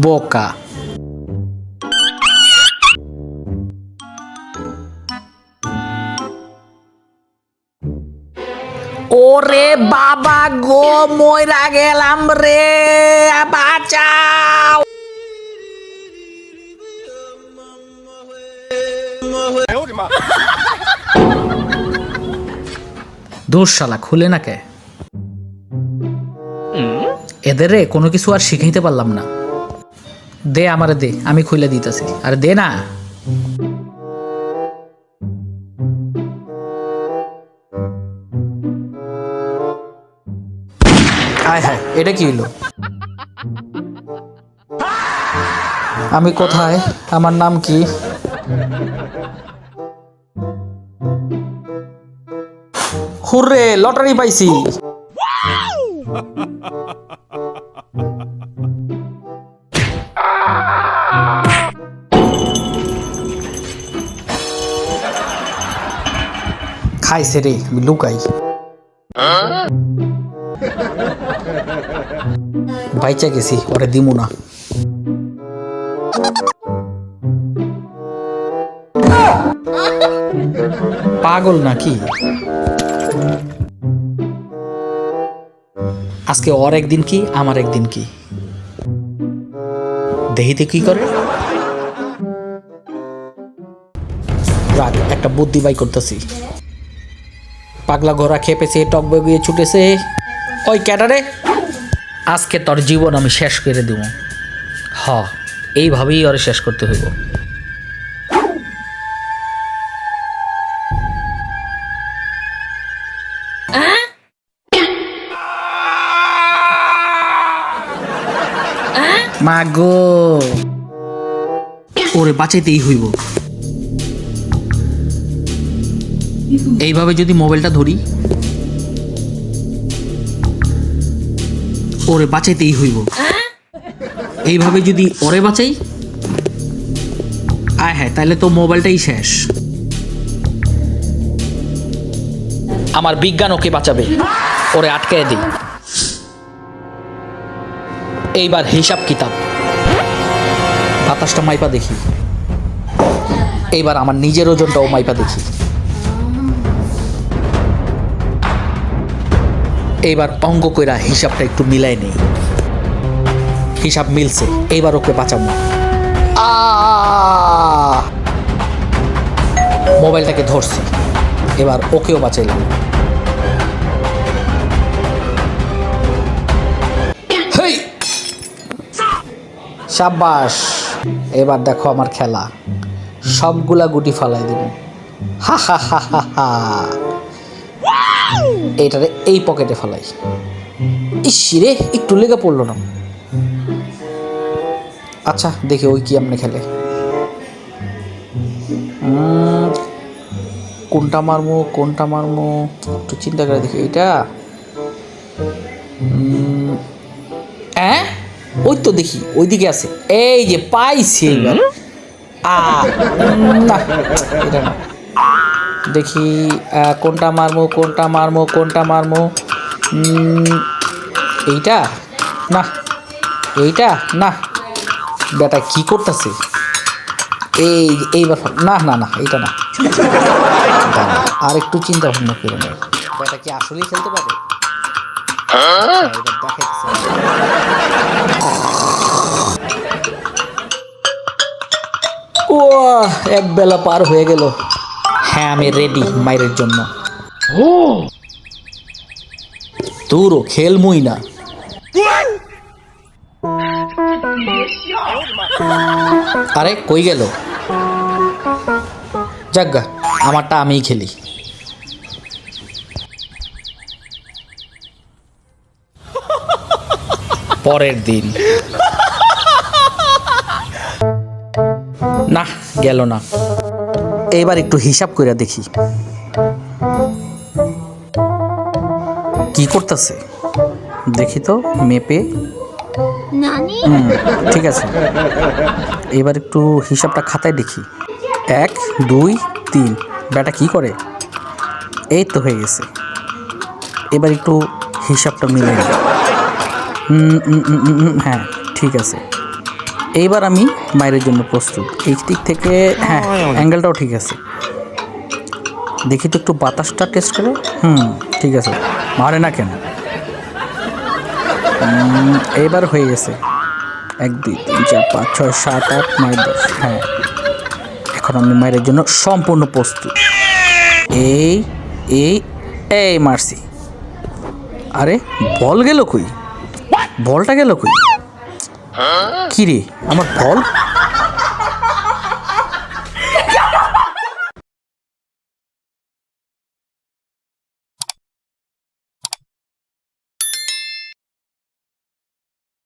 বোকা। ওরে বাবা গো, মইরা গেলাম রে, বাঁচাও। দোষ শালা খুলে না কে? এদের রে কোনো কিছু আর শিখাইতে পারলাম না। দে আমারে দে, আমি খুলে দিতেছি। আরে দে না। হায় হায়, এটা কি হইলো? আমি কোথায়? আমার নাম কি? হুররে, লটারি পাইছি। খাইছে রে, আমি লুকাই। বাইচা গেছি, ওরে দিমু না। পাগল নাকি? আজকে ওর একদিন কি, আমার একদিন কি, দেখিতে কি করে। রাগ, একটা বুদ্ধি বাই করতেছি। পাগলা ঘোড়া খেপেছে, টক বগিয়ে ছুটেছে। ওই ক্যাটারে, আজকে তোর জীবন আমি শেষ করে দেব। হ, এইভাবেই ওরে শেষ করতে হইব। মাগো, ওরে বাঁচাইতেই হইব। এইভাবে যদি মোবাইলটা ধরি, ওরে বাঁচাইতেই হইব। এইভাবে যদি ওরে বাঁচাই, আয় হ্যাঁ, তাহলে তো মোবাইলটাই শেষ। আমার বিজ্ঞান ওকে বাঁচাবে, ওরে আটকায় দিই। এইবার হিসাব কিতাব। বাতাসটা মাইপা দেখি। এইবার আমার নিজের ওজনটাও মাইপা দেখি। এইবার অঙ্ক কইরা হিসাবটা একটু মিলাই নেই। হিসাব মিলছে, এইবার ওকে বাঁচাবো। মোবাইলটাকে ধরছি, এবার ওকেও বাঁচাইলাম। হেই, সাব্বাস। এবার দেখো আমার খেলা, সবগুলা গুটি ফালাই দিব। হা হা হা হা হা। এইটারে এই পকেটে ফেলাই। ইসিরে, একটু লেগে পড়লো না। আচ্ছা দেখি ওই কি আমনে খেলে। কোনটা মারমো, কোনটা মারমো, একটু চিন্তা করে দেখি। এইটা, ওই তো দেখি ওইদিকে আছে। এই যে পাইছি এইবার। না, এটা না। দেখি কোনটা মারমো, কোনটা মারমো, কোনটা মারমো। এইটা না, এইটা না। বেটা কি করতেছে? এইবার না না না, এইটা না। আর একটু চিন্তা ভাবনা করে নেই। বেটা কি আসলেই খেলতে পারে? ও, এক বেলা পার হয়ে গেল। হ্যাঁ, আমি রেডি মাইরের জন্য। তোরও খেলমুই না। আরে কই গেল? যাজ্ঞা, আমারটা আমিই খেলি। পরের দিন। না, গেল না। এইবার একটু হিসাব করে দেখি কি করতেছে। দেখি তো মেপে। ঠিক আছে, এবার একটু হিসাবটা খাতায় দেখি। 1 2 3। বেটা কি করে? এই তো হয়ে গেছে। এবার একটু হিসাবটা মিলে। হ্যাঁ ঠিক আছে। এইবার আমি মায়ের জন্য প্রস্তুত। এই দিক থেকে হ্যাঁ অ্যাঙ্গেলটাও ঠিক আছে। দেখি তো একটু বাতাসটা টেস্ট করে। ঠিক আছে, মারে না কেন। এইবার হয়ে গেছে 1 2 3 4 5 6 7 8 9 10। হ্যাঁ, এখন আমি মায়ের জন্য সম্পূর্ণ প্রস্তুত। এই এই এই মারছি। আরে বল গেল কই? বলটা গেল কই? কি রে আমার বল?